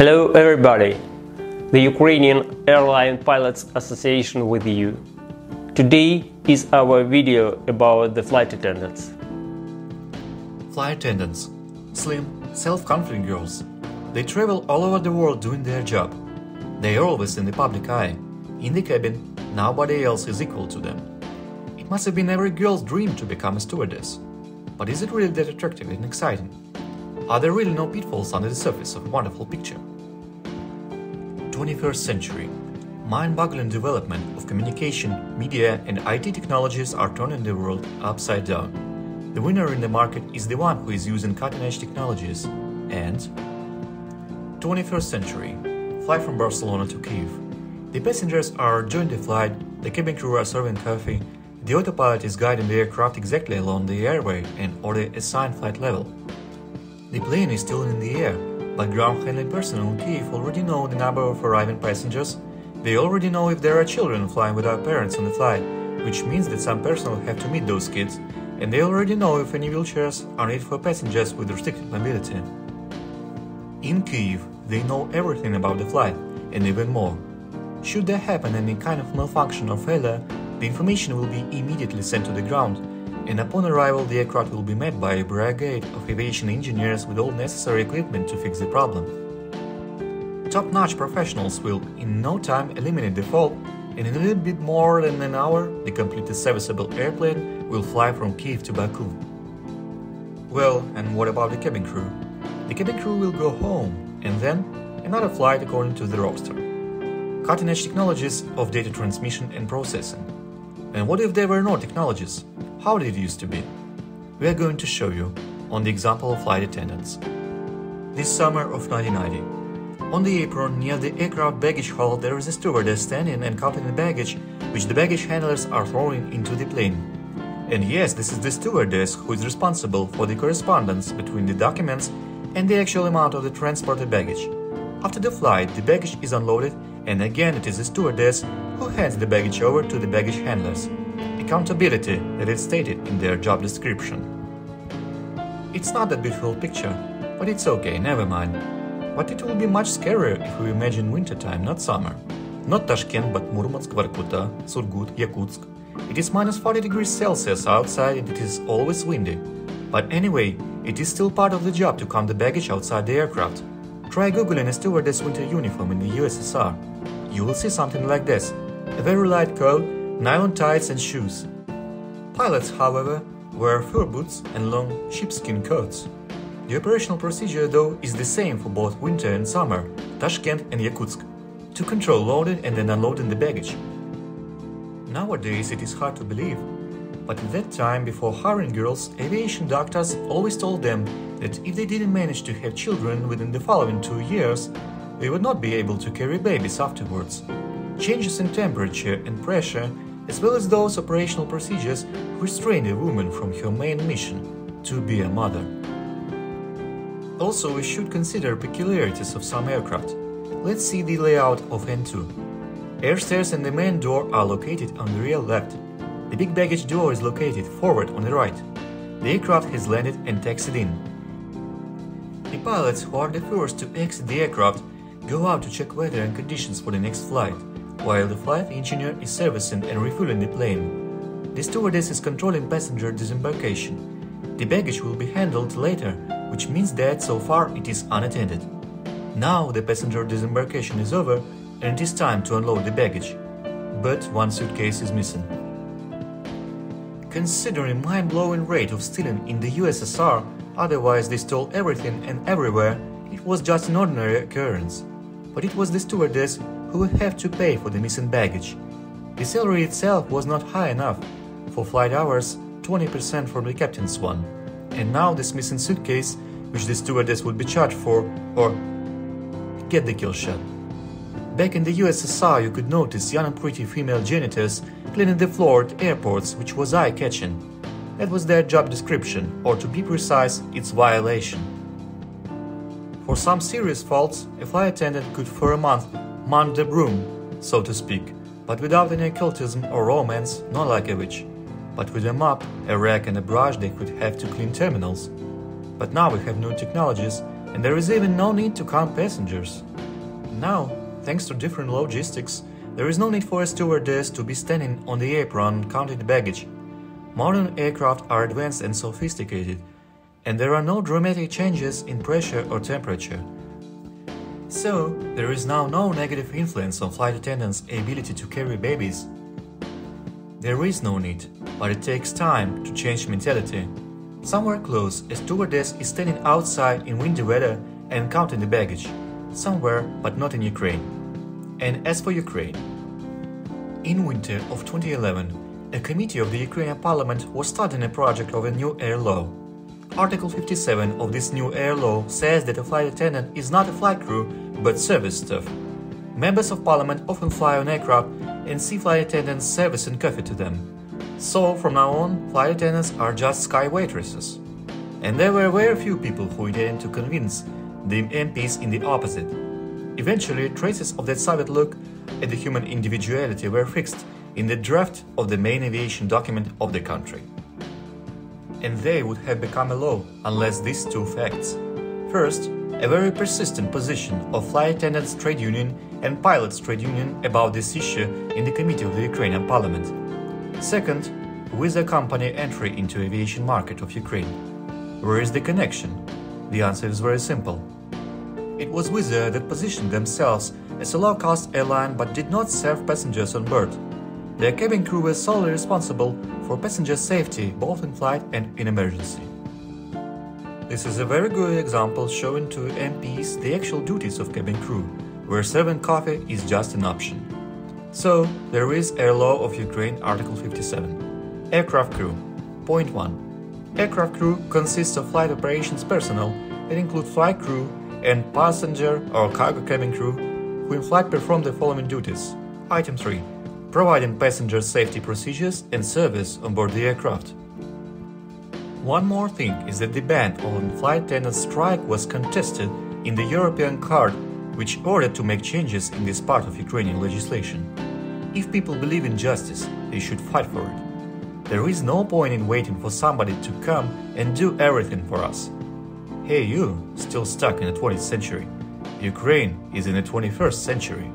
Hello everybody! The Ukrainian Airline Pilots Association with you. Today is our video about the flight attendants. Flight attendants. Slim, self-confident girls. They travel all over the world doing their job. They are always in the public eye. In the cabin, nobody else is equal to them. It must have been every girl's dream to become a stewardess. But is it really that attractive and exciting? Are there really no pitfalls under the surface of a wonderful picture? 21st century. Mind-boggling development of communication, media and IT technologies are turning the world upside down. The winner in the market is the one who is using cutting-edge technologies. And 21st century. Flight from Barcelona to Kyiv. The passengers are enjoying the flight, the cabin crew are serving coffee, the autopilot is guiding the aircraft exactly along the airway and or the assigned flight level. The plane is still in the air, but ground handling personnel in Kyiv already know the number of arriving passengers. They already know if there are children flying without parents on the flight, which means that some personnel have to meet those kids, and they already know if any wheelchairs are needed for passengers with restricted mobility. In Kyiv, they know everything about the flight, and even more. Should there happen any kind of malfunction or failure, the information will be immediately sent to the ground, and upon arrival the aircraft will be met by a brigade of aviation engineers with all necessary equipment to fix the problem. Top-notch professionals will in no time eliminate the fault, and in a little bit more than an hour the completely serviceable airplane will fly from Kyiv to Baku. Well, and what about the cabin crew? The cabin crew will go home, and then another flight according to the roster. Cutting-edge technologies of data transmission and processing. And what if there were no technologies? How did it used to be? We are going to show you on the example of flight attendants. This summer of 1990. On the apron near the aircraft baggage hall there is a stewardess standing and counting the baggage which the baggage handlers are throwing into the plane. And yes, this is the stewardess who is responsible for the correspondence between the documents and the actual amount of the transported baggage. After the flight, the baggage is unloaded, and again it is the stewardess who hands the baggage over to the baggage handlers. Accountability that is stated in their job description. It's not a beautiful picture, but it's okay, never mind. But it will be much scarier if we imagine wintertime, not summer. Not Tashkent, but Murmansk, Vorkuta, Surgut, Yakutsk. It is minus 40 degrees Celsius outside and it is always windy. But anyway, it is still part of the job to count the baggage outside the aircraft. Try googling a stewardess winter uniform in the USSR. You will see something like this. A very light coat, nylon tights and shoes. Pilots, however, wear fur boots and long sheepskin coats. The operational procedure, though, is the same for both winter and summer, Tashkent and Yakutsk, to control loading and then unloading the baggage. Nowadays it is hard to believe, but at that time, before hiring girls, aviation doctors always told them that if they didn't manage to have children within the following 2 years, they would not be able to carry babies afterwards. Changes in temperature and pressure, as well as those operational procedures, restrain a woman from her main mission, to be a mother. Also, we should consider peculiarities of some aircraft. Let's see the layout of N2. Air stairs and the main door are located on the rear left. The big baggage door is located forward on the right. The aircraft has landed and taxied in. The pilots, who are the first to exit the aircraft, go out to check weather and conditions for the next flight, while the flight engineer is servicing and refueling the plane. The stewardess is controlling passenger disembarkation. The baggage will be handled later, which means that so far it is unattended. Now the passenger disembarkation is over and it is time to unload the baggage. But one suitcase is missing. Considering mind-blowing rate of stealing in the USSR, otherwise they stole everything and everywhere, it was just an ordinary occurrence. But it was the stewardess who would have to pay for the missing baggage. The salary itself was not high enough. For flight hours, 20% from the captain's one. And now this missing suitcase, which the stewardess would be charged for, or get the kill shot. Back in the USSR you could notice young and pretty female janitors cleaning the floor at airports, which was eye-catching. That was their job description, or to be precise, its violation. For some serious faults, a flight attendant could for a month mount the broom, so to speak, but without any occultism or romance, not like a witch. But with a mop, a rag and a brush they could have to clean terminals. But now we have new technologies, and there is even no need to count passengers. Now, thanks to different logistics, there is no need for a stewardess to be standing on the apron counting the baggage. Modern aircraft are advanced and sophisticated, and there are no dramatic changes in pressure or temperature. So, there is now no negative influence on flight attendants' ability to carry babies. There is no need, but it takes time to change mentality. Somewhere close, a stewardess is standing outside in windy weather and counting the baggage. Somewhere, but not in Ukraine. And as for Ukraine, in winter of 2011, a committee of the Ukrainian parliament was studying a project of a new air law. Article 57 of this new air law says that a flight attendant is not a flight crew, but service staff. Members of parliament often fly on aircraft and see flight attendants servicing coffee to them. So, from now on, flight attendants are just sky waitresses. And there were very few people who intended to convince the MPs in the opposite. Eventually, traces of that Soviet look at the human individuality were fixed in the draft of the main aviation document of the country. And they would have become a law unless these two facts. First, a very persistent position of flight attendants' trade union and pilots' trade union about this issue in the committee of the Ukrainian parliament. Second, with the company entry into aviation market of Ukraine. Where is the connection? The answer is very simple. It was Wizz Air that positioned themselves as a low-cost airline but did not serve passengers on board. Their cabin crew was solely responsible for passenger safety both in flight and in emergency. This is a very good example showing to MPs the actual duties of cabin crew, where serving coffee is just an option. So, there is Air Law of Ukraine Article 57. Aircraft crew. Point 1. Aircraft crew consists of flight operations personnel that include flight crew and passenger or cargo cabin crew who in flight perform the following duties. Item 3. Providing passenger safety procedures and service on board the aircraft. One more thing is that the ban on flight attendant strike was contested in the European Court, which ordered to make changes in this part of Ukrainian legislation. If people believe in justice, they should fight for it. There is no point in waiting for somebody to come and do everything for us. Hey you, still stuck in the 20th century. Ukraine is in the 21st century.